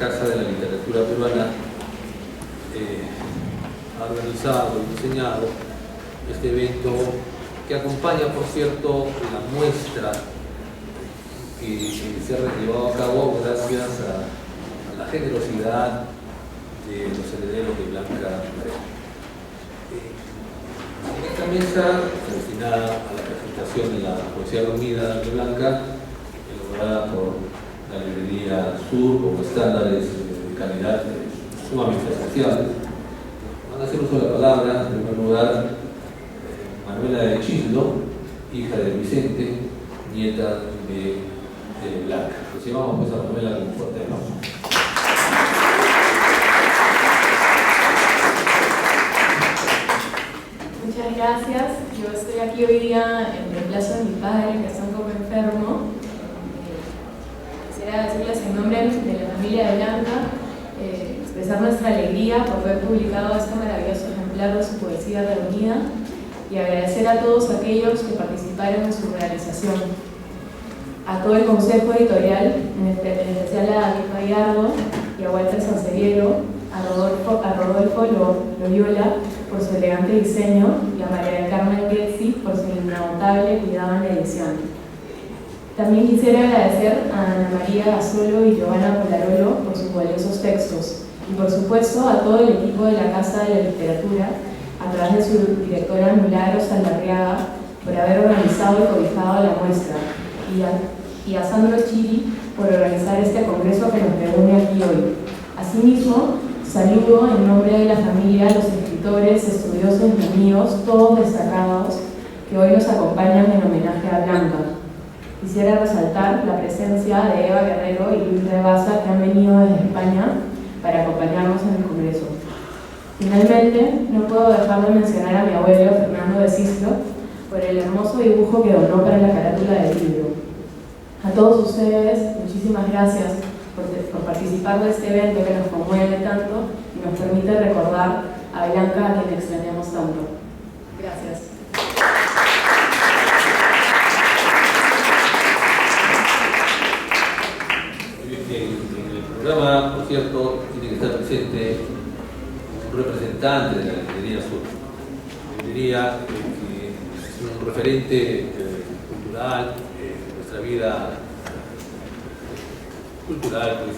Casa de la Literatura Peruana ha organizado y diseñado este evento que acompaña, por cierto, la muestra que se ha llevado a cabo gracias a la generosidad de los herederos de Blanca Varela. En esta mesa, destinada a la presentación de la poesía reunida de Blanca, elaborada por la librería Sur con estándares de calidad sumamente especiales, van a hacer uso de la palabra, en primer lugar, Manuela de Chislo, hija de Vicente, nieta de Blanca. Recibamos pues a Manuela con un fuerte aplauso. Muchas gracias. Yo estoy aquí hoy día en reemplazo de mi padre, que está un poco enfermo. Quisiera decirles en nombre de la familia de Blanca, expresar nuestra alegría por haber publicado este maravilloso ejemplar de su poesía reunida y agradecer a todos aquellos que participaron en su realización. A todo el consejo editorial, en especial a David Gallardo y a Walter Sanseviero, a Rodolfo Loyola por su elegante diseño y a María del Carmen Getzi por su inagotable cuidado en la edición. También quisiera agradecer a Ana María Gasolo y Giovanna Polarolo por sus valiosos textos y por supuesto a todo el equipo de la Casa de la Literatura a través de su directora Milagros Saldarriaga por haber organizado y cobijado la muestra y a Sandro Chiri por organizar este congreso que nos reúne aquí hoy. Asimismo, saludo en nombre de la familia a los escritores, estudiosos y amigos, todos destacados, que hoy nos acompañan en homenaje a Blanca. Quisiera resaltar la presencia de Eva Guerrero y Luis Rebaza, que han venido desde España para acompañarnos en el congreso. Finalmente, no puedo dejar de mencionar a mi abuelo Fernando de Cislo por el hermoso dibujo que donó para la carátula del libro. A todos ustedes, muchísimas gracias por participar de este evento que nos conmueve tanto y nos permite recordar a Blanca, a quien extrañamos tanto. Gracias. En el programa, por cierto, tiene que estar presente un representante de la librería Sur. La librería que es un referente cultural de nuestra vida cultural, pues,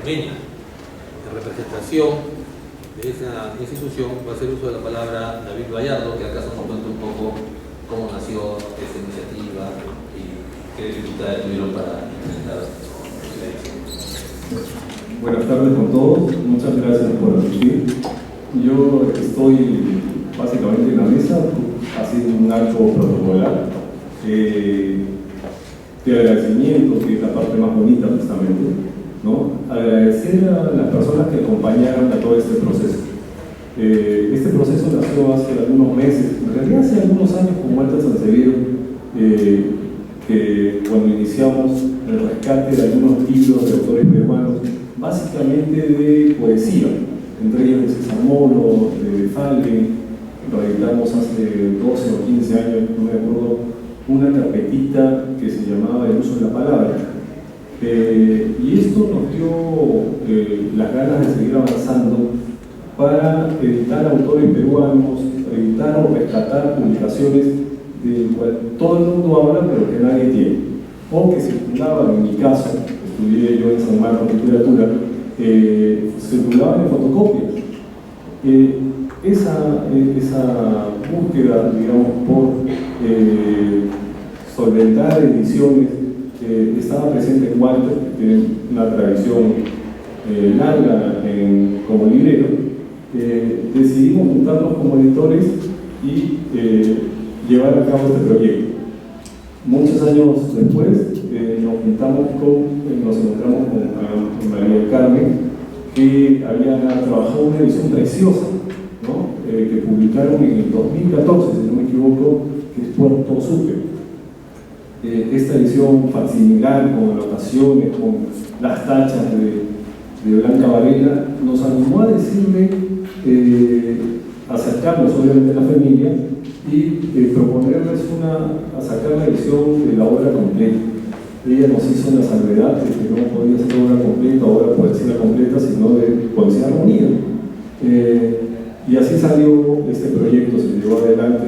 limeña. En representación de esa institución va a hacer uso de la palabra David Gallardo, que acaso nos cuenta un poco cómo nació esta iniciativa y qué dificultades tuvieron para presentar la edición. Buenas tardes con todos, muchas gracias por asistir. Yo estoy básicamente en la mesa haciendo un acto protocolar de agradecimiento, que es la parte más bonita justamente, ¿no? Agradecer a las personas que acompañaron a todo este proceso. Este proceso nació hace algunos meses, en realidad hace algunos años con Walter Sanseviero, que cuando iniciamos el rescate de algunos libros de autores peruanos, básicamente de poesía, entre ellos de César Moro, de Falken. Reeditamos hace 12 o 15 años, no me acuerdo, una carpetita que se llamaba El uso de la palabra. Y esto nos dio las ganas de seguir avanzando para editar autores peruanos, editar o rescatar publicaciones de cual todo el mundo habla pero que nadie tiene, o que circulaban, en mi caso, estudié yo en San Marcos Literatura, circulaban en fotocopias. Esa búsqueda, digamos, por solventar ediciones estaba presente en Walter, que tiene una tradición larga como librero. Decidimos juntarnos como editores y llevar a cabo este proyecto. Muchos años después nos encontramos con María del Carmen, que había trabajado una edición preciosa, ¿no? Que publicaron en el 2014, si no me equivoco, que es Puerto Sucre. Esta edición facsimilar, con anotaciones, con las tachas de Blanca Varela, nos animó a decirle, acercarnos obviamente a la familia y proponerles a sacar la edición de la obra completa. Ella nos hizo una salvedad de que no podía ser obra completa, obra poesía completa, Reunida. Y así salió este proyecto, se llevó adelante.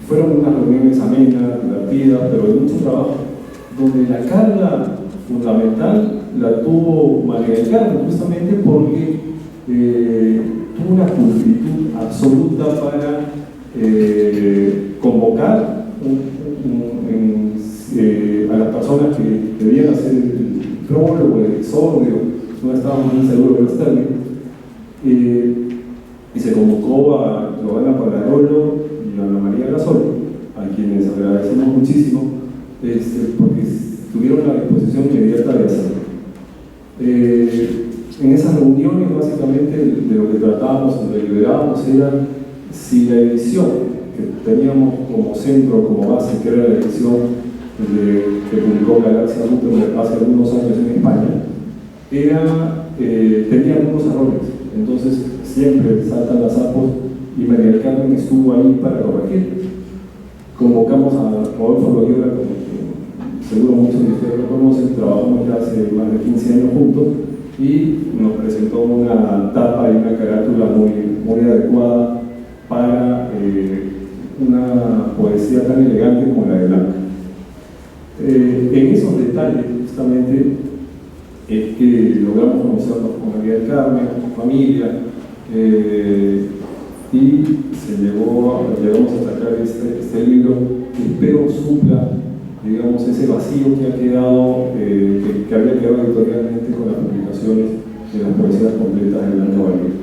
Fueron unas reuniones amenas, divertidas, pero de mucho trabajo, donde la carga fundamental la tuvo María del Carmen, justamente porque tuvo una pulcritud absoluta para convocar a las personas que debían hacer el prólogo, el exordio, no estábamos muy seguros de los términos, y se convocó a Giovanna Palarolo y a Ana María Gasol, a quienes agradecemos muchísimo, porque tuvieron la disposición inmediata de hacerlo. En esas reuniones, básicamente, de lo que tratábamos, de deliberábamos, era si la edición que teníamos como centro, como base, que era la edición que publicó Galaxia Gutenberg hace algunos años en España, tenía algunos errores. Entonces, siempre saltan las apos y María del Carmen estuvo ahí para corregir. Convocamos a Rodolfo Loyola, como seguro muchos de ustedes lo conocen, trabajamos ya hace más de 15 años juntos y nos presentó una tapa y una carátula muy adecuada para una poesía tan elegante como la de Blanca. En esos detalles, justamente, es que logramos conocernos con María del Carmen, con su familia, y llegamos a sacar este libro que espero supla, digamos, ese vacío que ha quedado, que había quedado editorialmente con las publicaciones de las poesías completas de Blanca Varela.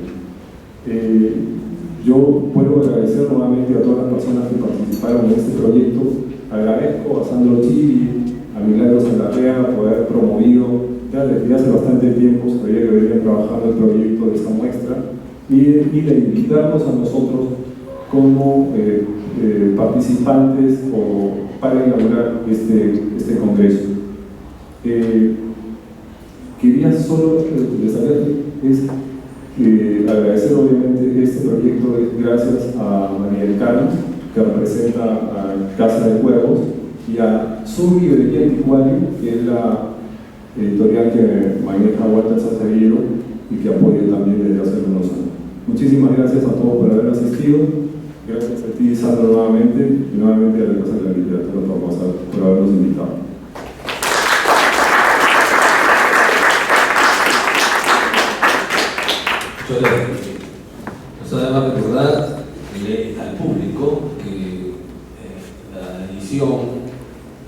Yo vuelvo a agradecer nuevamente a todas las personas que participaron en este proyecto. Agradezco a Sandro Chivi, a Milagros Saldarrea por haber promovido desde hace bastante tiempo, se veía que venían trabajando el proyecto de esta muestra, y de invitarnos a nosotros como participantes para inaugurar este congreso. Quería solo agradecer obviamente este proyecto gracias a María del Carmen, que representa a Casa de Cuervos, y a Sur Librería Anticuario, que es la editorial que maneja Walter Sazarielo y que apoya también desde hace algunos años. Muchísimas gracias a todos por haber asistido. Gracias a ti, Sandro, nuevamente, y nuevamente a la Casa de la Literatura por habernos invitado. Muchas gracias. Nos además recordar al público que la edición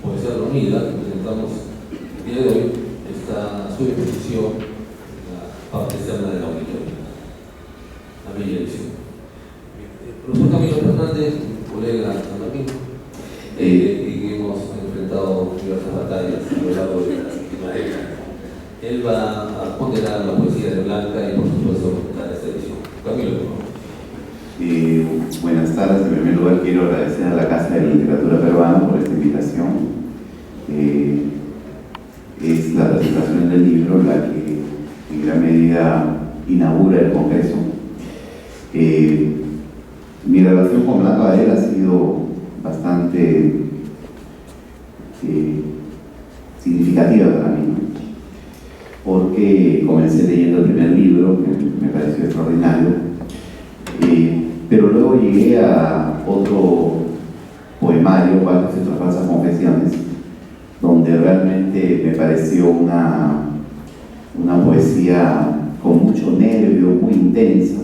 Poesía Reunida que presentamos el día de hoy está a su disposición en la parte externa del auditorio. La bella edición. Profesor Camilo Fernández, colega también, y que hemos enfrentado diversas batallas a lo largo de la última década. Él va a ponderar la poesía de Blanca y, por supuesto, comentar esta edición. Camilo, por favor. Buenas tardes. En primer lugar, quiero agradecer a la Casa de la Literatura Peruana por esta invitación. Es la presentación del libro la que en gran medida inaugura el Congreso. Mi relación con Blanca Varela ha sido bastante significativa para mí, ¿no? Porque comencé leyendo el primer libro, que me pareció extraordinario, pero luego llegué a otro poemario, Barcos y otras falsas confesiones, donde realmente me pareció una poesía con mucho nervio, muy intensa.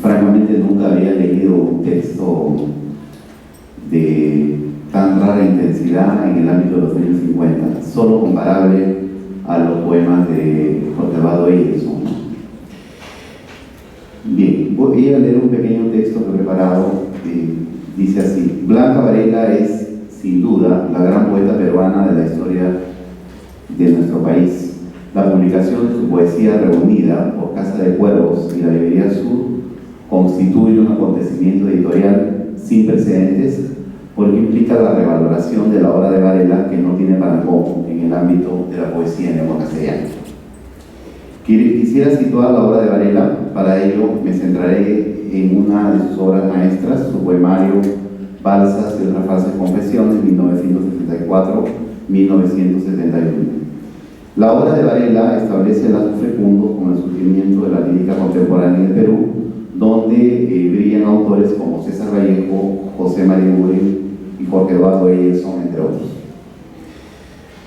Francamente nunca había leído un texto de tan rara intensidad en el ámbito de los años 50, solo comparable a los poemas de Jorge Abad Edison. Bien, voy a leer un pequeño texto que he preparado. Dice así: Blanca Varela es, sin duda, la gran poeta peruana de la historia de nuestro país. La publicación de su poesía reunida por Casa de Cuervos y la Librería Sur constituye un acontecimiento editorial sin precedentes, porque implica la revaloración de la obra de Varela, que no tiene parangón en el ámbito de la poesía en lengua castellana. Quisiera situar la obra de Varela. Para ello me centraré en una de sus obras maestras, su poemario Balsas y otras falsas confesiones, 1974-1971. La obra de Varela establece lazos fecundos con el surgimiento de la lírica contemporánea en el Perú, donde brillan autores como César Vallejo, José María Guren y Jorge Eduardo Eyerson, entre otros.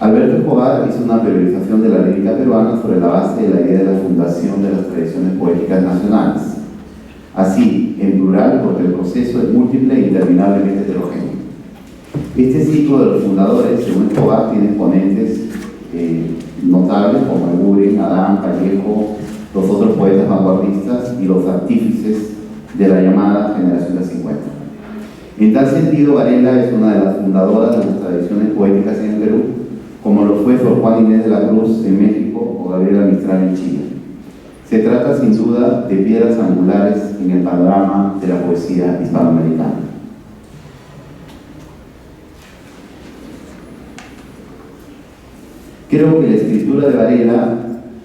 Alberto Escobar hizo una periodización de la lírica peruana sobre la base de la idea de la fundación de las tradiciones poéticas nacionales. Así, en plural, porque el proceso es múltiple e interminablemente heterogéneo. Este ciclo de los fundadores, según Escobar, tiene exponentes notables como Guren, Adán, Vallejo, los otros poetas vanguardistas y los artífices de la llamada generación del 50. En tal sentido, Varela es una de las fundadoras de las tradiciones poéticas en el Perú, como lo fue Sor Juana Inés de la Cruz en México o Gabriela Mistral en Chile. Se trata sin duda de piedras angulares en el panorama de la poesía hispanoamericana. Creo que la escritura de Varela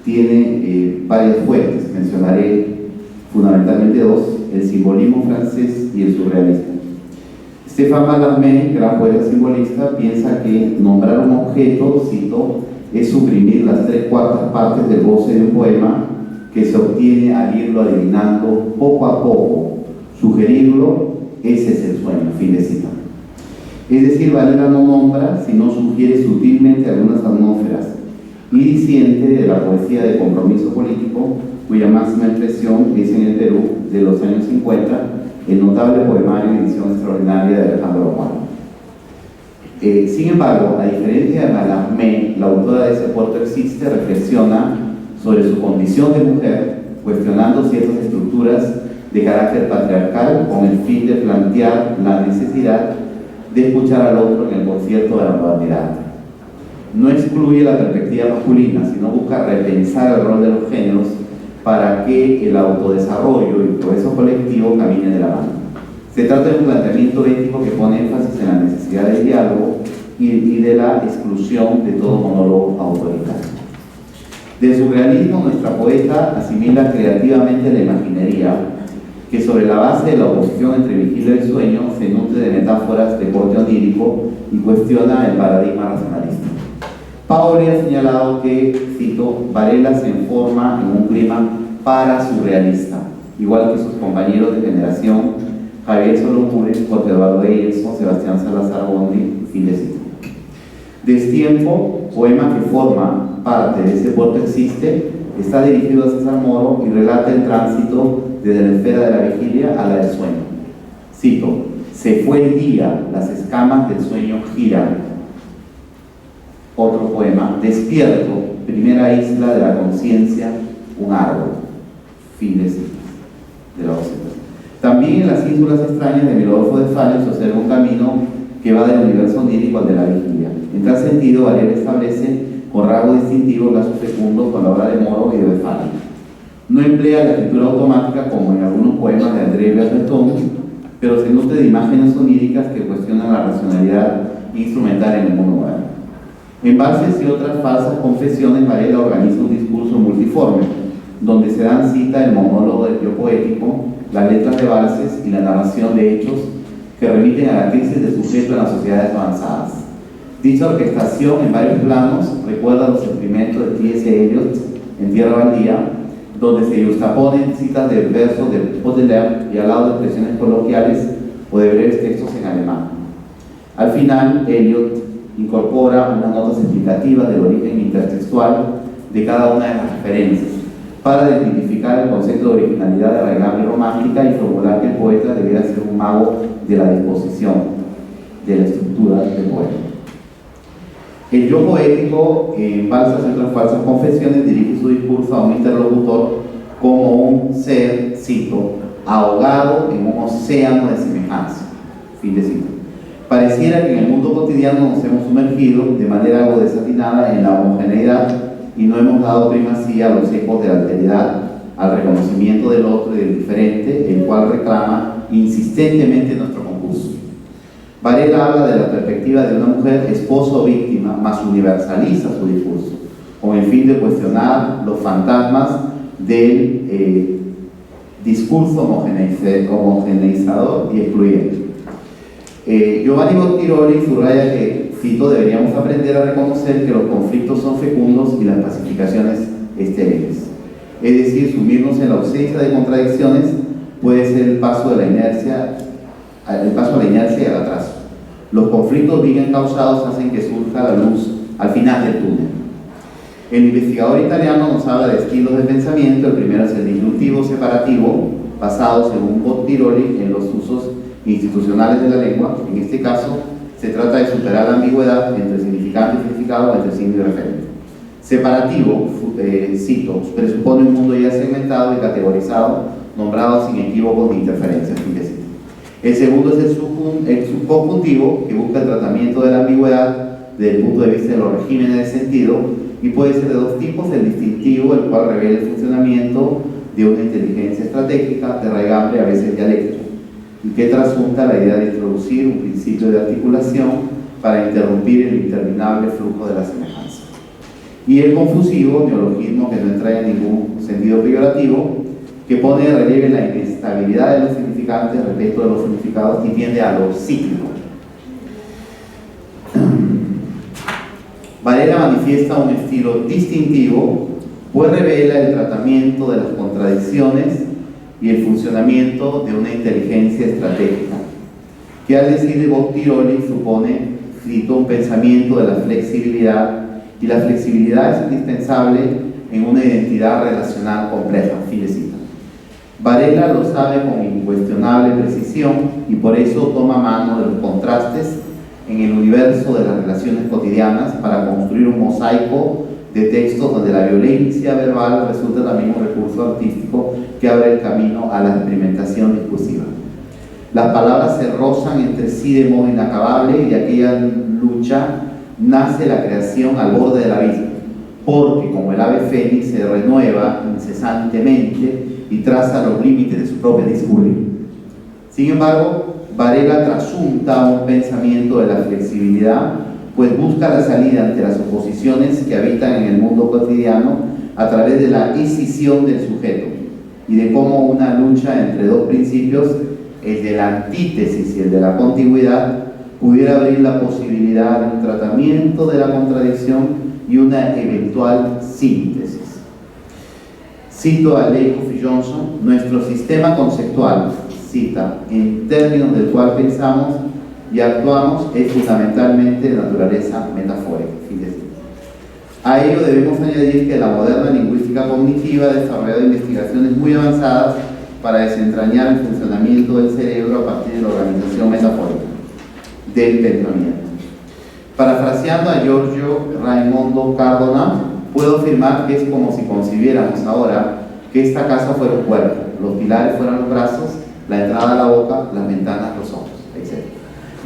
tiene varias fuentes. Mencionaré fundamentalmente dos: el simbolismo francés y el surrealismo. Stéphane Mallarmé, gran poeta simbolista, piensa que nombrar un objeto, cito, es suprimir las 3/4 partes del goce de un poema que se obtiene al irlo adivinando poco a poco. Sugerirlo, ese es el sueño, fin de cita. Es decir, Varela no nombra, sino sugiere sutilmente algunas atmósferas y disiente de la poesía de compromiso político, cuya máxima expresión es en el Perú de los años 50, el notable poemario Edición Extraordinaria de Alejandro Romano. Sin embargo, a diferencia de Mallarmé, la autora de Ese puerto existe reflexiona sobre su condición de mujer, cuestionando ciertas estructuras de carácter patriarcal con el fin de plantear la necesidad de escuchar al otro en el concierto de la modernidad. No excluye la perspectiva masculina, sino busca repensar el rol de los géneros para que el autodesarrollo y el progreso colectivo camine de la mano. Se trata de un planteamiento ético que pone énfasis en la necesidad del diálogo y de la exclusión de todo monólogo autoritario. Del surrealismo, nuestra poeta asimila creativamente la imaginería, que sobre la base de la oposición entre vigilia y el sueño se nutre de metáforas de corte onírico y cuestiona el paradigma racionalista. Paoli ha señalado que, cito, Varela se informa en un clima parasurrealista, igual que sus compañeros de generación, Javier Solomure, Jorge Eduardo Eyerson, Sebastián Salazar Bondi, fin de cita. Destiempo, poema que forma parte de Ese puerto existe, está dirigido a César Moro y relata el tránsito desde la esfera de la vigilia a la del sueño. Cito, se fue el día, las escamas del sueño giran. Otro poema, despierto, primera isla de la conciencia, un árbol. Fin de cita, de la docena. También en Las Ínsulas extrañas de Milodolfo de Falla se observa un camino que va del universo onírico al de la vigilia. En tal sentido, Varela establece con rasgo distintivo lazos fecundos con la obra de Moro y de Falla. No emplea la escritura automática como en algunos poemas de André Breton, pero se nutre de imágenes oníricas que cuestionan la racionalidad instrumental en el mundo moderno. En valses y otras falsas confesiones, Varela organiza un discurso multiforme, donde se dan cita el monólogo del yo poético, las letras de valses y la narración de hechos que remiten a la crisis de sujeto en las sociedades avanzadas. Dicha orquestación en varios planos recuerda los experimentos de T.S. Eliot en Tierra Baldía, donde se justaponen citas de versos de Baudelaire y al lado de expresiones coloquiales o de breves textos en alemán. Al final, Eliot incorpora unas notas explicativas del origen intertextual de cada una de las referencias para identificar el concepto de originalidad arraigable y romántica y formular que el poeta debiera ser un mago de la disposición de la estructura del poema. El yo poético, en Valsas y otras falsas confesiones, dirige su discurso a un interlocutor como un ser, cito, ahogado en un océano de semejanza. Fin de cita. Pareciera que en el mundo cotidiano nos hemos sumergido de manera algo desatinada en la homogeneidad y no hemos dado primacía a los ecos de la alteridad, al reconocimiento del otro y del diferente, el cual reclama insistentemente nuestro concurso. Varela habla de la perspectiva de una mujer esposo o víctima, mas universaliza su discurso, con el fin de cuestionar los fantasmas del discurso homogeneizador y excluyente. Giovanni Bottiroli subraya que cito, deberíamos aprender a reconocer que los conflictos son fecundos y las pacificaciones estériles. Es decir, sumirnos en la ausencia de contradicciones puede ser el paso a la inercia y al atraso. Los conflictos bien causados hacen que surja la luz al final del túnel. El investigador italiano nos habla de estilos de pensamiento. El primero es el disruptivo separativo, basado según Bottiroli en los usos institucionales de la lengua. En este caso, se trata de superar la ambigüedad entre significante y significado, entre signo y referente. Separativo, cito, presupone un mundo ya segmentado y categorizado, nombrado sin equívocos ni interferencias. El segundo es el subconjuntivo, que busca el tratamiento de la ambigüedad desde el punto de vista de los regímenes de sentido, y puede ser de dos tipos: el distintivo, el cual revela el funcionamiento de una inteligencia estratégica, de raigambre, a veces dialéctica, y que trasunta la idea de introducir un principio de articulación para interrumpir el interminable flujo de la semejanza. Y el confusivo, neologismo que no entra en ningún sentido peyorativo, que pone de relieve la inestabilidad de los significantes respecto de los significados y tiende a lo cíclico. Varela manifiesta un estilo distintivo, pues revela el tratamiento de las contradicciones y el funcionamiento de una inteligencia estratégica, que al decir de Bottiroli supone, cito, un pensamiento de la flexibilidad, y la flexibilidad es indispensable en una identidad relacional compleja. Fin de cita. Varela lo sabe con incuestionable precisión y por eso toma mano de los contrastes en el universo de las relaciones cotidianas para construir un mosaico de textos donde la violencia verbal resulta también un recurso artístico que abre el camino a la experimentación discursiva. Las palabras se rozan entre sí de modo inacabable y de aquella lucha nace la creación al borde del abismo, porque como el ave fénix se renueva incesantemente y traza los límites de su propia discurso. Sin embargo, Varela trasunta un pensamiento de la flexibilidad, pues busca la salida ante las oposiciones que habitan en el mundo cotidiano a través de la escisión del sujeto y de cómo una lucha entre dos principios, el de la antítesis y el de la contigüidad, pudiera abrir la posibilidad de un tratamiento de la contradicción y una eventual síntesis. Cito a Lakoff y Johnson: nuestro sistema conceptual, cita, en términos del cual pensamos y actuamos, es fundamentalmente de naturaleza metafórica. Fin de cita. A ello debemos añadir que la moderna lingüística cognitiva ha desarrollado investigaciones muy avanzadas para desentrañar el funcionamiento del cerebro a partir de la organización metafórica del pensamiento. Parafraseando a Giorgio Raimondo Cardona, puedo afirmar que es como si concibiéramos ahora que esta casa fuera un cuerpo, los pilares fueran los brazos, la entrada a la boca, las ventanas los ojos, etc.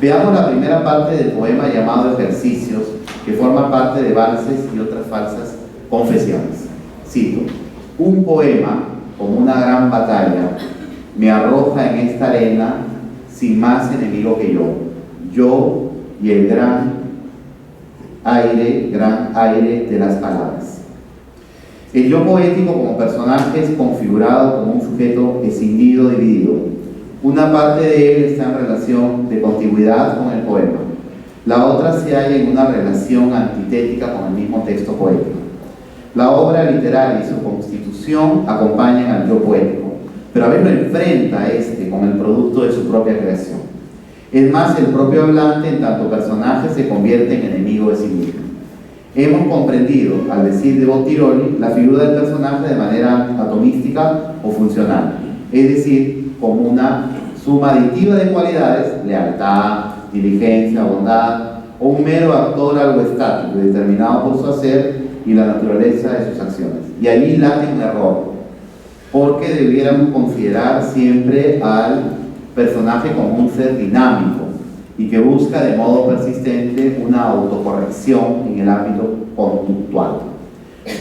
Veamos la primera parte del poema llamado Ejercicios, que forma parte de Valses y otras falsas confesiones. Cito: un poema, como una gran batalla, me arroja en esta arena sin más enemigo que yo y el gran aire de las palabras. El yo poético como personaje es configurado como un sujeto escindido, dividido. Una parte de él está en relación de contigüidad con el poema, la otra se halla en una relación antitética con el mismo texto poético. La obra literaria y su constitución acompañan al yo poético, pero a veces lo enfrenta a este con el producto de su propia creación. Es más, el propio hablante en tanto personaje se convierte en enemigo de sí mismo. Hemos comprendido, al decir de Bottiroli, la figura del personaje de manera atomística o funcional, es decir, como una suma aditiva de cualidades, lealtad, diligencia, bondad, o un mero actor algo estático, determinado por su hacer y la naturaleza de sus acciones. Y allí late un error, porque debiéramos considerar siempre al personaje como un ser dinámico y que busca de modo persistente una autocorrección en el ámbito conductual.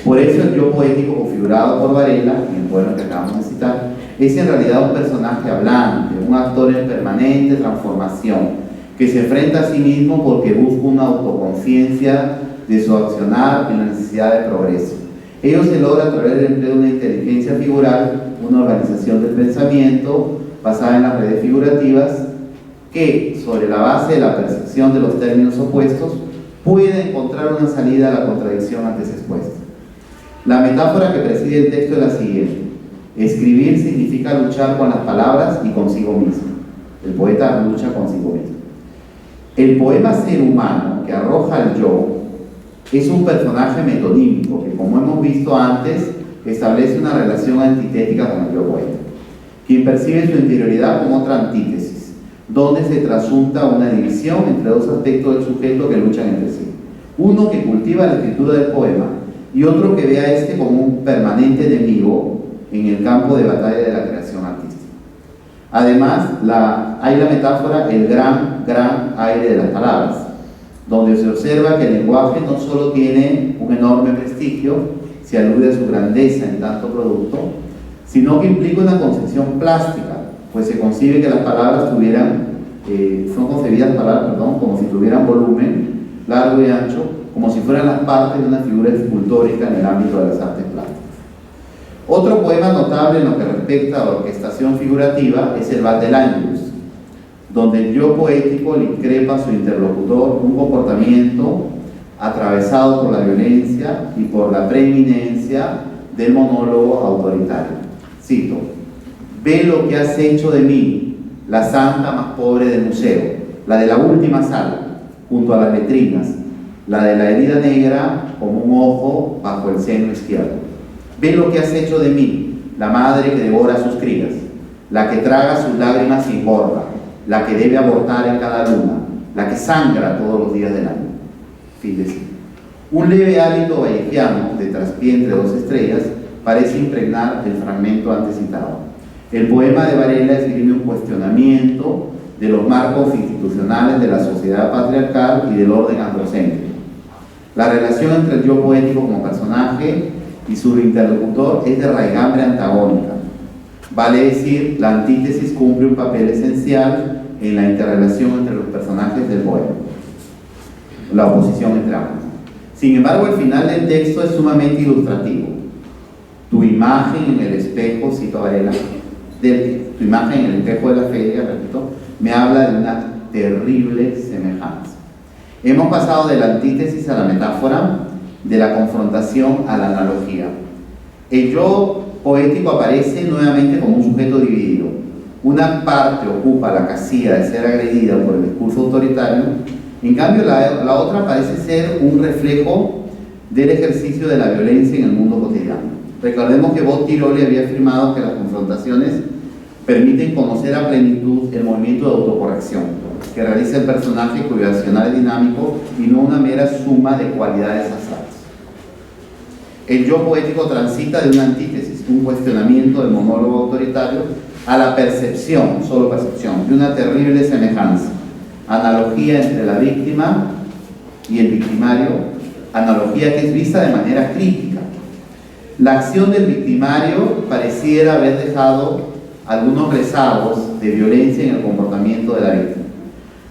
Por eso el yo poético configurado por Varela, en el poema que acabamos de citar, es en realidad un personaje hablante, un actor en permanente transformación, que se enfrenta a sí mismo porque busca una autoconciencia de su accionar en la necesidad de progreso. Ello se logra a través del empleo de una inteligencia figural, una organización del pensamiento basada en las redes figurativas, que, sobre la base de la percepción de los términos opuestos, pueda encontrar una salida a la contradicción antes expuesta. La metáfora que preside el texto es la siguiente: escribir significa luchar con las palabras y consigo mismo. El poeta lucha consigo mismo. El poema Ser Humano, que arroja al yo, es un personaje metonímico que, como hemos visto antes, establece una relación antitética con el yo poeta, quien percibe su interioridad como otra antítesis, donde se trasunta una división entre dos aspectos del sujeto que luchan entre sí. Uno que cultiva la escritura del poema y otro que ve a este como un permanente enemigo en el campo de batalla de la creación artística. Además, hay la metáfora el gran aire de las palabras, donde se observa que el lenguaje no solo tiene un enorme prestigio, se alude a su grandeza en tanto producto, sino que implica una concepción plástica, pues se concibe que las palabras son concebidas como si tuvieran volumen largo y ancho, como si fueran las partes de una figura escultórica en el ámbito de las artes plásticas. Otro poema notable en lo que respecta a la orquestación figurativa es el Batelángelus, donde el yo poético le increpa a su interlocutor un comportamiento atravesado por la violencia y por la preeminencia del monólogo autoritario. Cito: ve lo que has hecho de mí, la santa más pobre del museo, la de la última sala, junto a las letrinas, la de la herida negra como un ojo bajo el seno izquierdo. Ve lo que has hecho de mí, la madre que devora a sus crías, la que traga sus lágrimas y engorda, la que debe abortar en cada luna, la que sangra todos los días del año. Fin de cita. Un leve hálito vallejiano de traspié entre dos estrellas parece impregnar el fragmento antes citado. El poema de Varela esgrime un cuestionamiento de los marcos institucionales de la sociedad patriarcal y del orden androcéntrico. La relación entre el yo poético como personaje y su interlocutor es de raigambre antagónica. Vale decir, la antítesis cumple un papel esencial en la interrelación entre los personajes del poema, la oposición entre ambos. Sin embargo, el final del texto es sumamente ilustrativo. Tu imagen en el espejo, cito a Varela, tu imagen en el espejo de la feria, repito, me habla de una terrible semejanza. Hemos pasado de la antítesis a la metáfora, de la confrontación a la analogía. El yo poético aparece nuevamente como un sujeto dividido. Una parte ocupa la casilla de ser agredida por el discurso autoritario, en cambio la otra parece ser un reflejo del ejercicio de la violencia en el mundo cotidiano. Recordemos que Bob Tiroli había afirmado que las confrontaciones permiten conocer a plenitud el movimiento de autocorrección que realiza el personaje, cuyo accionar es dinámico y no una mera suma de cualidades abstractas. El yo poético transita de una antítesis, un cuestionamiento del monólogo autoritario, a la percepción, solo percepción, de una terrible semejanza, analogía entre la víctima y el victimario, analogía que es vista de manera crítica. La acción del victimario pareciera haber dejado algunos rezagos de violencia en el comportamiento de la víctima.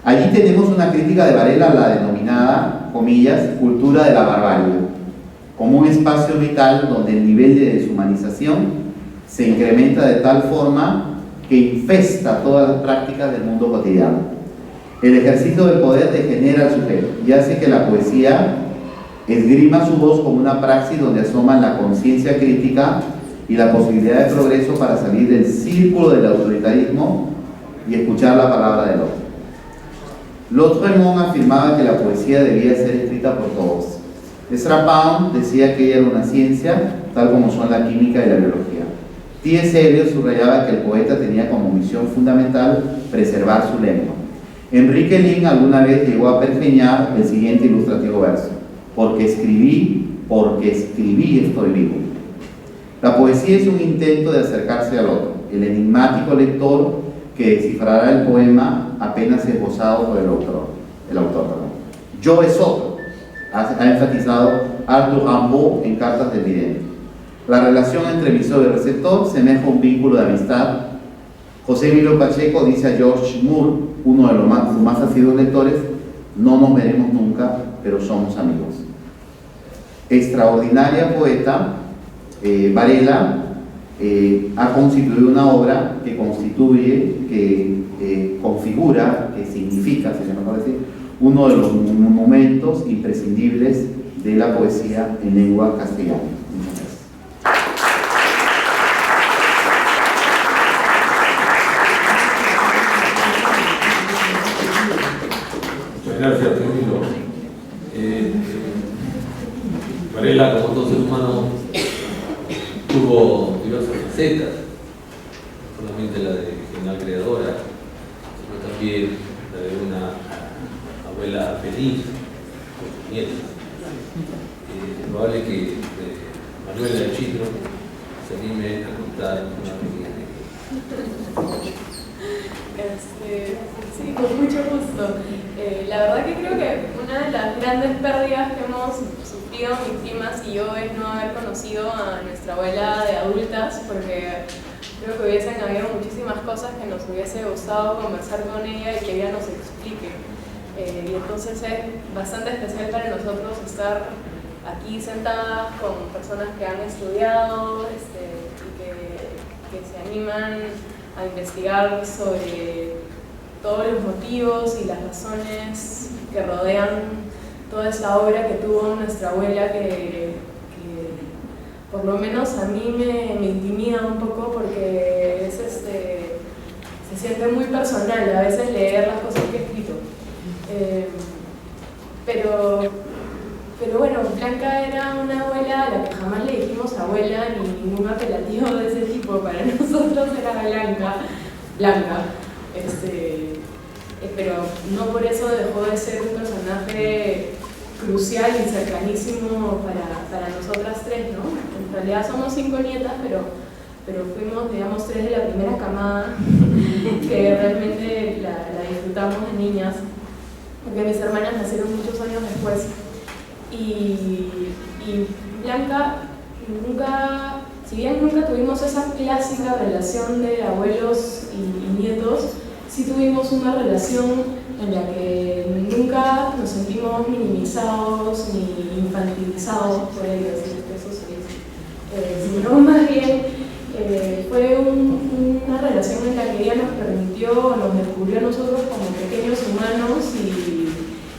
Allí tenemos una crítica de Varela a la denominada, comillas, cultura de la barbarie, como un espacio vital donde el nivel de deshumanización se incrementa de tal forma que infesta todas las prácticas del mundo cotidiano. El ejercicio del poder degenera al sujeto y hace que la poesía esgrima su voz como una praxis donde asoman la conciencia crítica y la posibilidad de progreso para salir del círculo del autoritarismo y escuchar la palabra del otro. Lautréamont afirmaba que la poesía debía ser escrita por todos. Ezra Pound decía que ella era una ciencia, tal como son la química y la biología. T.S. Eliot subrayaba que el poeta tenía como misión fundamental preservar su lengua. Enrique Lin alguna vez llegó a pergeñar el siguiente ilustrativo verso: porque escribí estoy vivo. La poesía es un intento de acercarse al otro, el enigmático lector que descifrará el poema apenas esbozado por el autor. Yo es otro, ha enfatizado Arthur Rimbaud en Cartas del Vidente. La relación entre emisor y receptor semeja un vínculo de amistad. José Emilio Pacheco dice a George Moore, uno de sus más asiduos lectores: no nos veremos nunca, pero somos amigos. Extraordinaria poeta, Varela ha constituido una obra que configura, que significa, sería mejor decir, uno de los monumentos imprescindibles de la poesía en lengua castellana. Muchas gracias, Camilo. Varela, como todo ser humano, tuvo diversas facetas, no solamente la de genial creadora, sino también la de una abuela feliz con sus nietos. Es probable que Manuela de Chitro se anime a contar una pequeña anécdota. Sí, con mucho gusto. La verdad que creo que una de las grandes pérdidas que hemos sufrido mis primas y yo es no haber conocido a nuestra abuela de adultas, porque creo que hubiesen habido muchísimas cosas que nos hubiese gustado conversar con ella y que ella nos explique. Y entonces es bastante especial para nosotros estar aquí sentadas con personas que han estudiado y que se animan a investigar sobre todos los motivos y las razones que rodean toda esa obra que tuvo nuestra abuela, que por lo menos a mí me intimida un poco porque se siente muy personal a veces leer las cosas que he escrito. Pero bueno, Blanca era una abuela a la que jamás le dijimos abuela ni ningún apelativo de ese tipo. Para nosotros era Blanca. Pero no por eso dejó de ser un personaje crucial y cercanísimo para nosotras tres, ¿no? En realidad somos 5 nietas, pero fuimos, digamos, 3 de la primera camada que realmente la disfrutamos de niñas, porque mis hermanas nacieron muchos años después. Y Blanca nunca, si bien nunca tuvimos esa clásica relación de abuelos y nietos, sí tuvimos una relación en la que nunca nos sentimos minimizados ni infantilizados, por ahí decir que eso se dice, sino más bien fue una relación en la que ella nos permitió, nos descubrió a nosotros como pequeños humanos y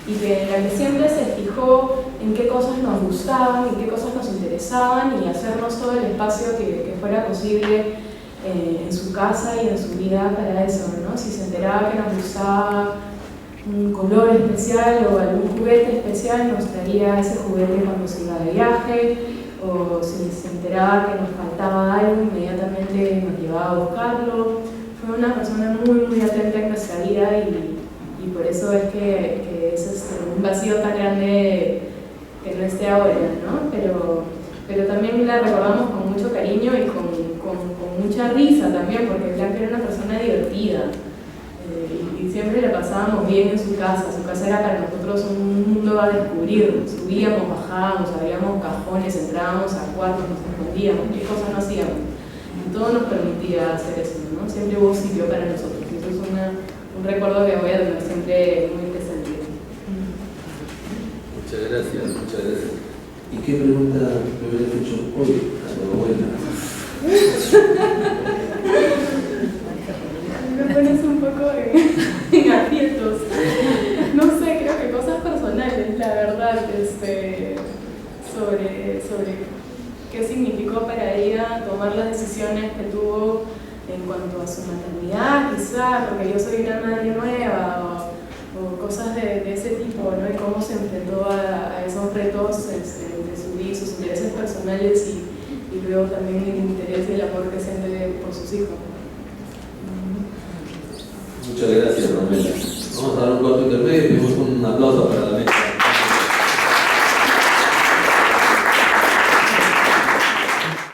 en la que siempre se fijó en qué cosas nos gustaban, en qué cosas nos interesaban y hacernos todo el espacio que fuera posible en su casa y en su vida para eso, ¿no? Si se enteraba que nos gustaba un color especial o algún juguete especial, nos traía ese juguete cuando se iba de viaje, o si se enteraba que nos faltaba algo, inmediatamente nos llevaba a buscarlo. Fue una persona muy, muy atenta en nuestra vida y por eso es que es un vacío tan grande que no esté ahora, ¿no? Pero también la recordamos con mucho cariño y con mucha risa también, porque Blanca era una persona divertida y siempre la pasábamos bien en su casa. Su casa era para nosotros un mundo a descubrir. Subíamos, bajábamos, abríamos cajones, entrábamos a cuartos, nos escondíamos, qué cosas no hacíamos. Y todo nos permitía hacer eso, ¿no? Siempre hubo sitio para nosotros. Y eso es un recuerdo que voy a tener siempre muy presente. Muchas gracias, muchas gracias. ¿Y qué pregunta me hubieras hecho hoy a tu abuela? Me pones un poco en aprietos. No sé, creo que cosas personales, la verdad, sobre qué significó para ella tomar las decisiones que tuvo en cuanto a su maternidad, quizás, porque yo soy una madre nueva, o cosas de ese tipo, ¿no? Y cómo se enfrentó a esos retos de su vida, sus intereses personales y luego también el interés y el amor que siente por sus hijos. Muchas gracias, Romela. Vamos a dar un corto intermedio y un aplauso para la mesa.